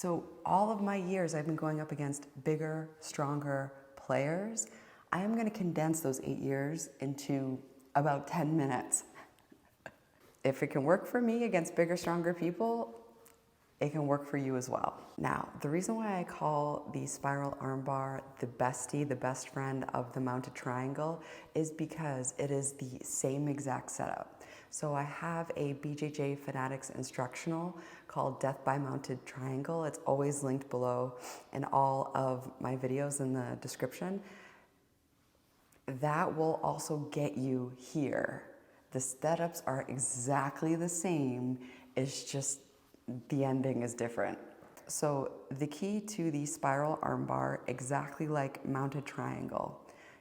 So all of my years I've been going up against bigger, stronger players. I am going to condense those 8 years into about 10 minutes. If it can work for me against bigger, stronger people, it can work for you as well. Now, the reason why I call the spiral armbar the bestie, the best friend of the mounted triangle, is because it is the same exact setup. So I have a BJJ Fanatics Instructional called Death by Mounted Triangle. It's always linked below in all of my videos in the description. That will also get you here. The setups are exactly the same, it's just the ending is different. So the key to the spiral armbar, exactly like mounted triangle,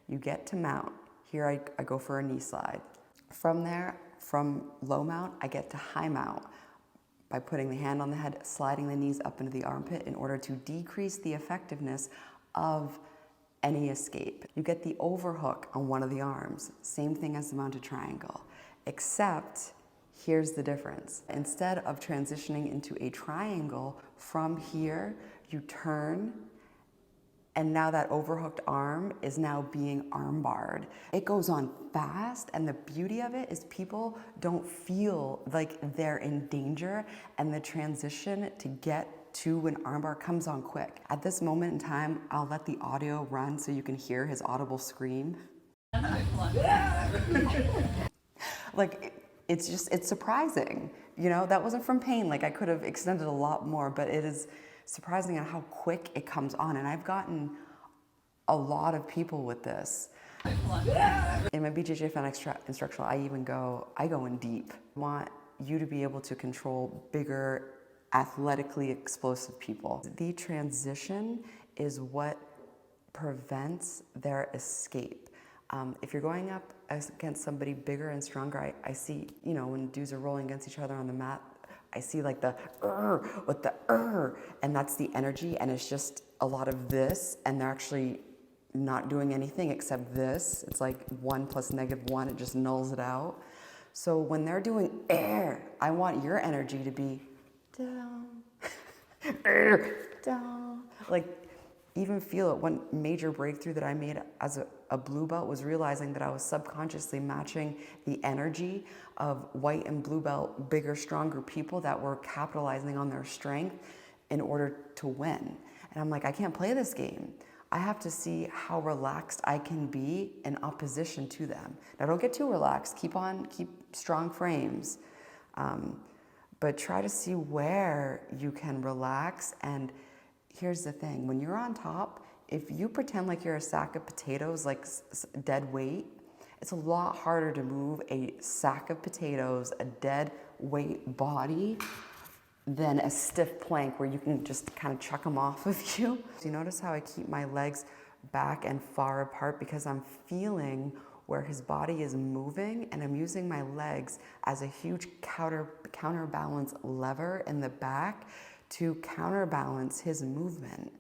you get to mount. Here I go for a knee slide. From there, from low mount, I get to high mount by putting the hand on the head, sliding the knees up into the armpit in order to decrease the effectiveness of any escape. You get the overhook on one of the arms, same thing as the mounted triangle, except here's the difference. Instead of transitioning into a triangle, from here, you turn, and now that overhooked arm is now being armbarred. It goes on fast, and the beauty of it is people don't feel like they're in danger, and the transition to get to an armbar comes on quick. At this moment in time, I'll let the audio run so you can hear his audible scream. Like, it's surprising. You know, that wasn't from pain. Like, I could have extended a lot more, but it is surprising at how quick it comes on. And I've gotten a lot of people with this. In my BJJ Fanatics Instructional, I go in deep. I want you to be able to control bigger, athletically explosive people. The transition is what prevents their escape. If you're going up against somebody bigger and stronger, I see, you know, when dudes are rolling against each other on the mat, I see like the with the and that's the energy, and it's just a lot of this, and they're actually not doing anything except this. It's like 1 + -1, it just nulls it out. So when they're doing I want your energy to be down, down. Like, even feel it. One major breakthrough that I made as a blue belt was realizing that I was subconsciously matching the energy of white and blue belt, bigger, stronger people that were capitalizing on their strength in order to win. And I'm like, I can't play this game. I have to see how relaxed I can be in opposition to them. Now, don't get too relaxed. Keep strong frames. But try to see where you can relax. And here's the thing, when you're on top, if you pretend like you're a sack of potatoes, like dead weight, it's a lot harder to move a sack of potatoes, a dead weight body, than a stiff plank where you can just kind of chuck them off of you. So you notice how I keep my legs back and far apart because I'm feeling where his body is moving, and I'm using my legs as a huge counterbalance lever in the back to counterbalance his movement.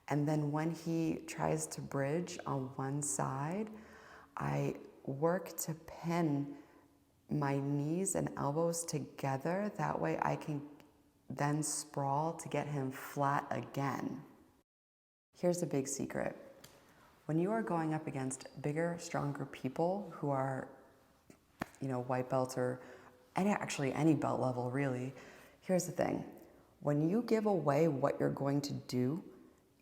And then when he tries to bridge on one side, I work to pin my knees and elbows together. That way I can then sprawl to get him flat again. Here's a big secret. When you are going up against bigger, stronger people who are, you know, white belts or any belt level really, here's the thing. When you give away what you're going to do,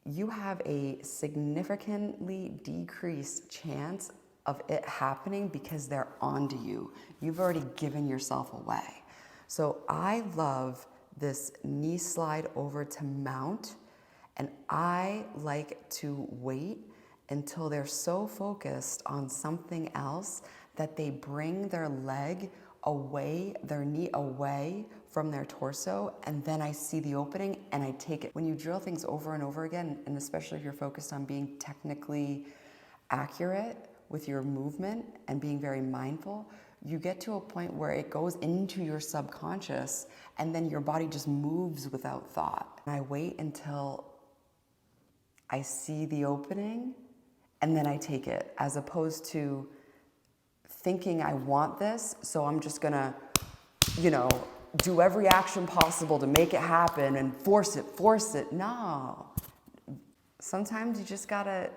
you have a significantly decreased chance of it happening because they're onto you. You've already given yourself away. So I love this knee slide over to mount, and I like to wait until they're so focused on something else that they bring their leg away, their knee away from their torso, and then I see the opening and I take it. When you drill things over and over again, and especially if you're focused on being technically accurate with your movement and being very mindful, you get to a point where it goes into your subconscious and then your body just moves without thought. And I wait until I see the opening and then I take it, as opposed to thinking I want this, so I'm just gonna, you know, do every action possible to make it happen and force it. No. Sometimes you just gotta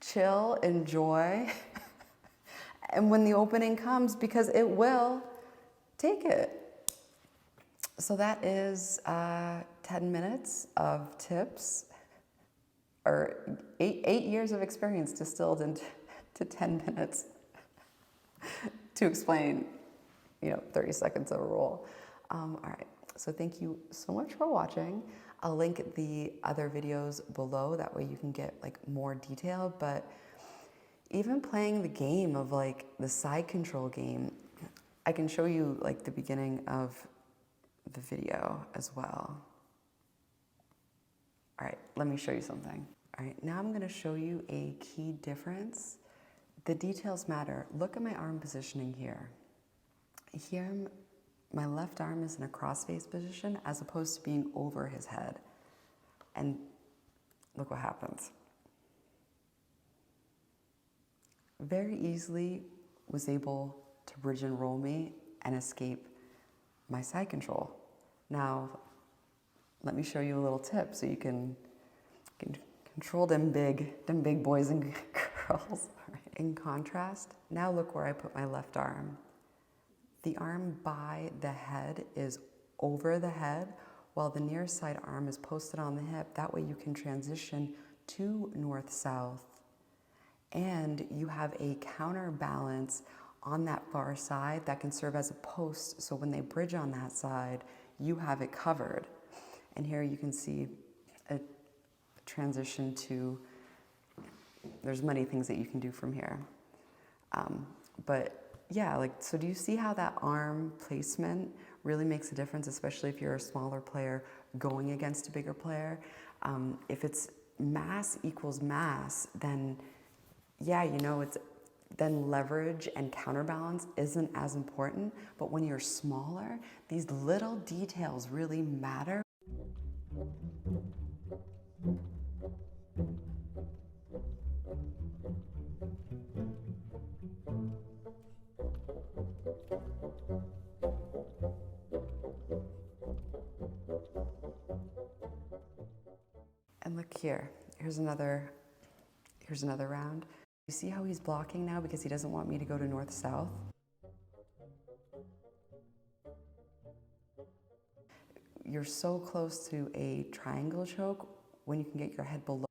chill, enjoy, and when the opening comes, because it will, take it. So that is 10 minutes of tips, or eight years of experience distilled into 10 minutes to explain, 30 seconds of a roll. All right, so thank you so much for watching. I'll link the other videos below, that way you can get like more detail, but even playing the game of like the side control game, I can show you like the beginning of the video as well. All right, let me show you something. All right, now I'm gonna show you a key difference. The details matter. Look at my arm positioning here. Here, my left arm is in a cross-face position as opposed to being over his head. And look what happens. Very easily was able to bridge and roll me and escape my side control. Now, let me show you a little tip so you can control them big boys and girls. In contrast, now look where I put my left arm. The arm by the head is over the head, while the near side arm is posted on the hip. That way you can transition to north-south. And you have a counterbalance on that far side that can serve as a post, so when they bridge on that side, you have it covered. And here you can see a transition to, there's many things that you can do from here. But yeah, so do you see how that arm placement really makes a difference, especially if you're a smaller player going against a bigger player? If it's mass equals mass, then yeah, then leverage and counterbalance isn't as important. But when you're smaller, these little details really matter. And look here, here's another round. You see how he's blocking now because he doesn't want me to go to north-south? You're so close to a triangle choke when you can get your head below.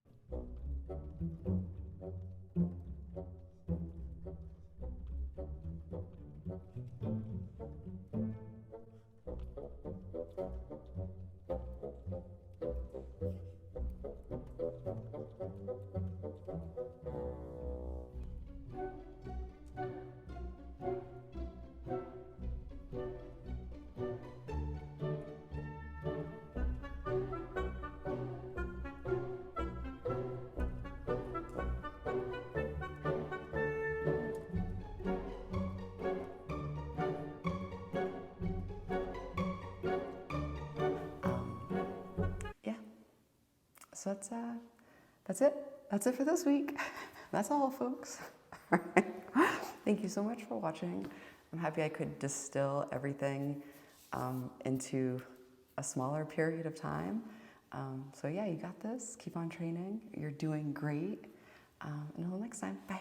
So that's it. That's it for this week. That's all, folks. All right. Thank you so much for watching. I'm happy I could distill everything into a smaller period of time. So yeah, you got this. Keep on training. You're doing great. Until next time, bye.